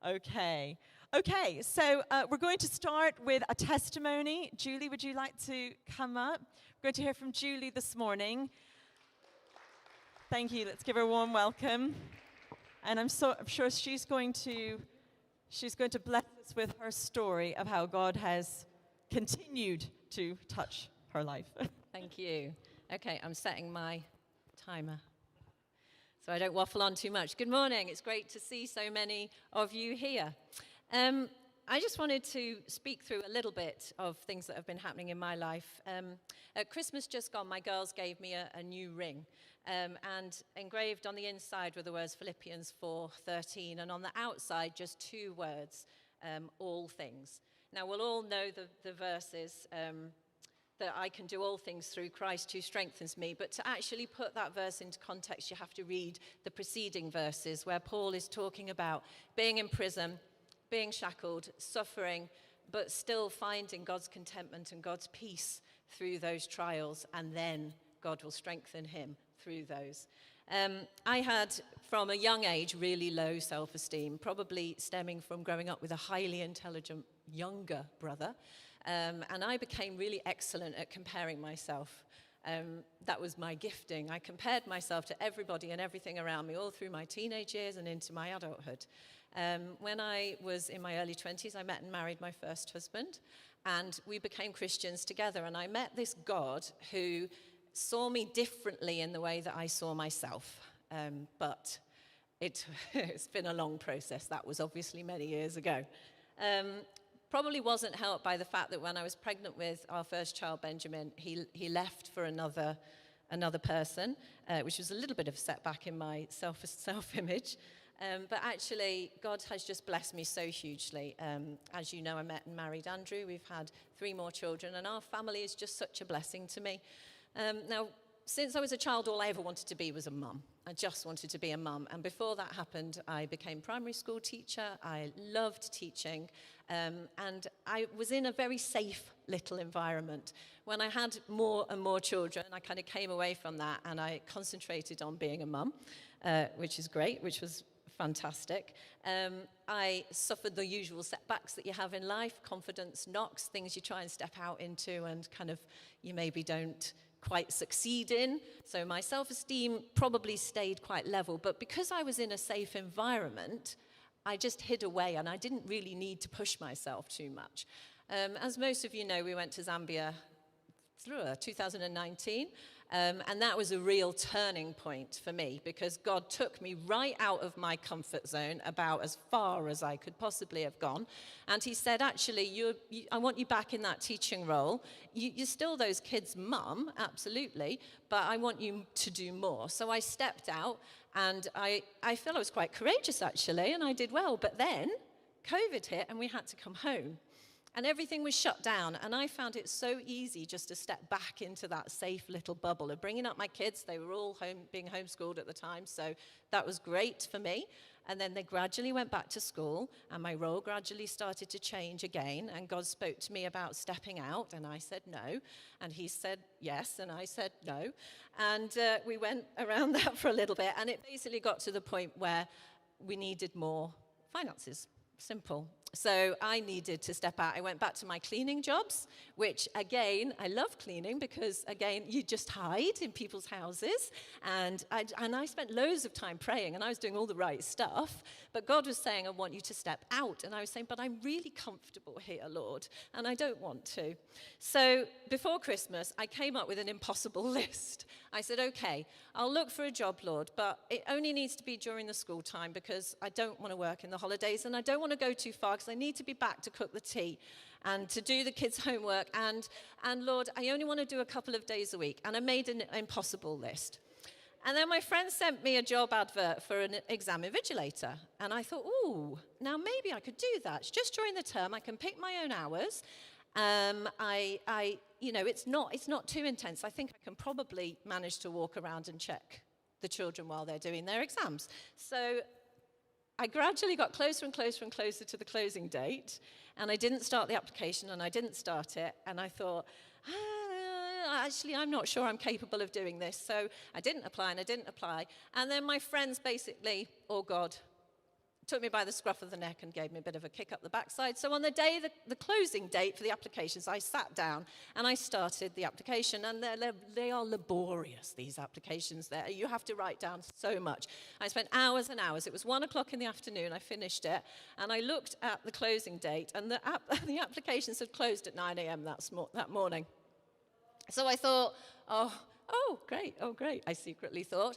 Okay. Okay, so we're going to start with a testimony. Julie, would you like to come up? We're going to hear from Julie this morning. Thank you. Let's give her a warm welcome. And I'm sure she's going to bless us with her story of how God has continued to touch her life. Thank you. Okay, I'm setting my timer so I don't waffle on too much. Good morning. It's great to see so many of you here. I just wanted to speak through a little bit of things that have been happening in my life. At Christmas just gone, my girls gave me a new ring. And engraved on the inside were the words Philippians 4:13, and on the outside just two words, all things. Now, we'll all know the verses, that I can do all things through Christ who strengthens me, but to actually put that verse into context, you have to read the preceding verses where Paul is talking about being in prison, being shackled, suffering, but still finding God's contentment and God's peace through those trials, and then God will strengthen him through those. I had, from a young age, really low self-esteem, probably stemming from growing up with a highly intelligent younger brother, and I became really excellent at comparing myself. That was my gifting. I compared myself to everybody and everything around me all through my teenage years and into my adulthood. When I was in my early 20s, I met and married my first husband, and we became Christians together, and I met this God who saw me differently in the way that I saw myself, but it's been a long process. That was obviously many years ago. Probably wasn't helped by the fact that when I was pregnant with our first child, Benjamin, he left for another person, which was a little bit of a setback in my self-image. But actually, God has just blessed me so hugely. As you know, I met and married Andrew. We've had 3 more children, and our family is just such a blessing to me. Now, since I was a child, all I ever wanted to be was a mum. I just wanted to be a mum. And before that happened, I became primary school teacher. I loved teaching. And I was in a very safe little environment. When I had more and more children, I kind of came away from that, and I concentrated on being a mum, which is great, which was fantastic. I suffered the usual setbacks that you have in life, confidence knocks, things you try and step out into and kind of you maybe don't quite succeed in. So my self-esteem probably stayed quite level, but because I was in a safe environment, I just hid away and I didn't really need to push myself too much. As most of you know, we went to Zambia through 2019, and that was a real turning point for me because God took me right out of my comfort zone about as far as I could possibly have gone, and he said, actually, I want you back in that teaching role. You're still those kids' mum, absolutely, but I want you to do more. So I stepped out, and I feel I was quite courageous, actually, and I did well, but then COVID hit and we had to come home. And everything was shut down, and I found it so easy just to step back into that safe little bubble of bringing up my kids. They were all being homeschooled at the time, so that was great for me. And then they gradually went back to school, and my role gradually started to change again, and God spoke to me about stepping out, and I said no, and he said yes, and I said no. And we went around that for a little bit, and it basically got to the point where we needed more finances. Simple. So I needed to step out. I went back to my cleaning jobs, which, again, I love cleaning because, again, you just hide in people's houses. And I spent loads of time praying, and I was doing all the right stuff. But God was saying, I want you to step out. And I was saying, but I'm really comfortable here, Lord, and I don't want to. So before Christmas, I came up with an impossible list. I said, okay, I'll look for a job, Lord, but it only needs to be during the school time because I don't want to work in the holidays, and I don't want to go too far because I need to be back to cook the tea and to do the kids' homework. And Lord, I only want to do a couple of days a week. And I made an impossible list. And then my friend sent me a job advert for an exam invigilator. And I thought, ooh, now maybe I could do that. It's just during the term. I can pick my own hours. It's not too intense. I think I can probably manage to walk around and check the children while they're doing their exams. So I gradually got closer and closer and closer to the closing date, and I didn't start the application, and I didn't start it, and I thought, actually, I'm not sure I'm capable of doing this, so I didn't apply, and then my friends basically, or God, took me by the scruff of the neck and gave me a bit of a kick up the backside. So on the day, the closing date for the applications, I sat down and I started the application. And they are laborious, these applications there. You have to write down so much. I spent hours and hours. It was 1 o'clock in the afternoon. I finished it. And I looked at the closing date. And the applications had closed at 9 a.m. that morning. So I thought, oh, great, I secretly thought.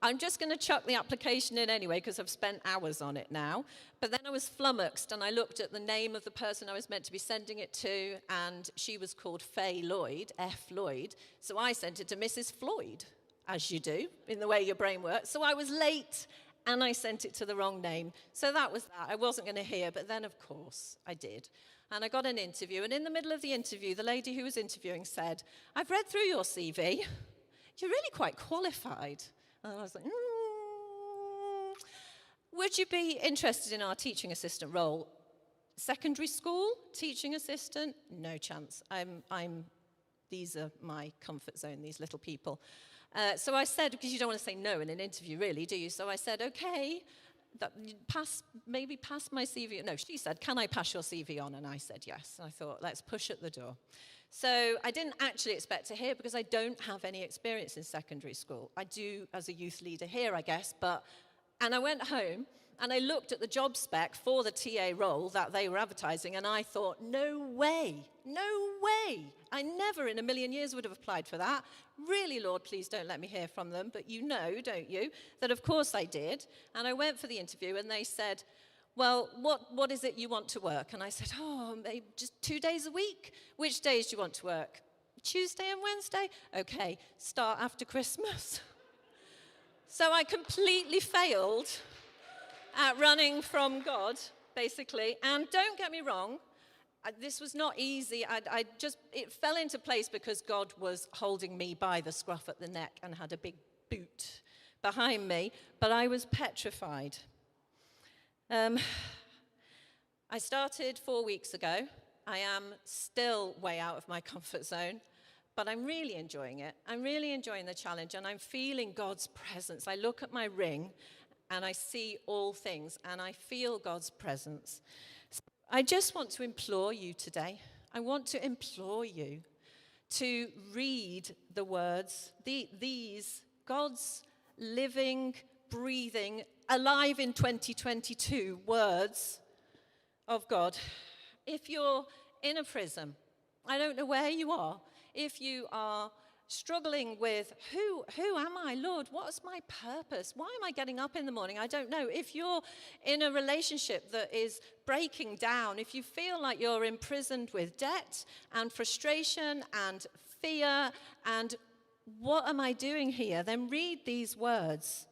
I'm just going to chuck the application in anyway because I've spent hours on it now. But then I was flummoxed and I looked at the name of the person I was meant to be sending it to, and she was called Faye Lloyd, F. Lloyd. So I sent it to Mrs. Floyd, as you do, in the way your brain works. So I was late and I sent it to the wrong name. So that was that. I wasn't going to hear, but then, of course, I did. And I got an interview. And in the middle of the interview, the lady who was interviewing said, "I've read through your CV. You're really quite qualified." And I was like, Would you be interested in our teaching assistant role? Secondary school teaching assistant? No chance. These are my comfort zone, these little people. So I said, because you don't want to say no in an interview, really, do you? So I said, okay, maybe pass my CV. No, she said, "Can I pass your CV on?" And I said, yes. And I thought, let's push at the door. So I didn't actually expect to hear because I don't have any experience in secondary school. I do as a youth leader here, I guess. And I went home and I looked at the job spec for the TA role that they were advertising, and I thought, no way. I never in a million years would have applied for that. Really, Lord, please don't let me hear from them. But you know, don't you, that of course I did. And I went for the interview and they said, "Well, what is it you want to work?" And I said, maybe just 2 days a week. "Which days do you want to work?" "Tuesday and Wednesday." "Okay, start after Christmas." So I completely failed at running from God, basically. And don't get me wrong, this was not easy. It fell into place because God was holding me by the scruff at the neck and had a big boot behind me. But I was petrified. I started 4 weeks ago. I am still way out of my comfort zone, but I'm really enjoying it. I'm really enjoying the challenge, and I'm feeling God's presence. I look at my ring, and I see all things, and I feel God's presence. So I just want to implore you today. I want to implore you to read the words, these God's living, breathing, alive in 2022 words of God. If you're in a prison, I don't know where you are. If you are struggling with, who am I, Lord? What's my purpose? Why am I getting up in the morning? I don't know. If you're in a relationship that is breaking down, if you feel like you're imprisoned with debt and frustration and fear and what am I doing here? Then read these words.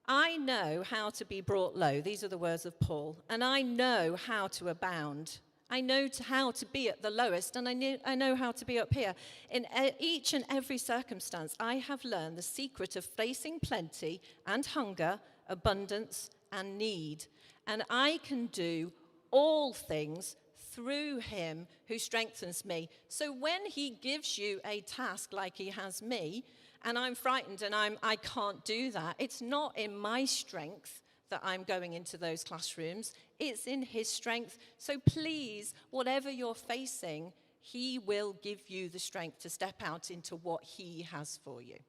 I know how to be brought low. These are the words of Paul. And I know how to abound. I know how to be at the lowest, and I know how to be up here. In each and every circumstance, I have learned the secret of facing plenty and hunger, abundance and need. And I can do all things through him who strengthens me. So when he gives you a task like he has me, and I'm frightened and I can't do that, it's not in my strength that I'm going into those classrooms. It's in his strength. So please, whatever you're facing, he will give you the strength to step out into what he has for you.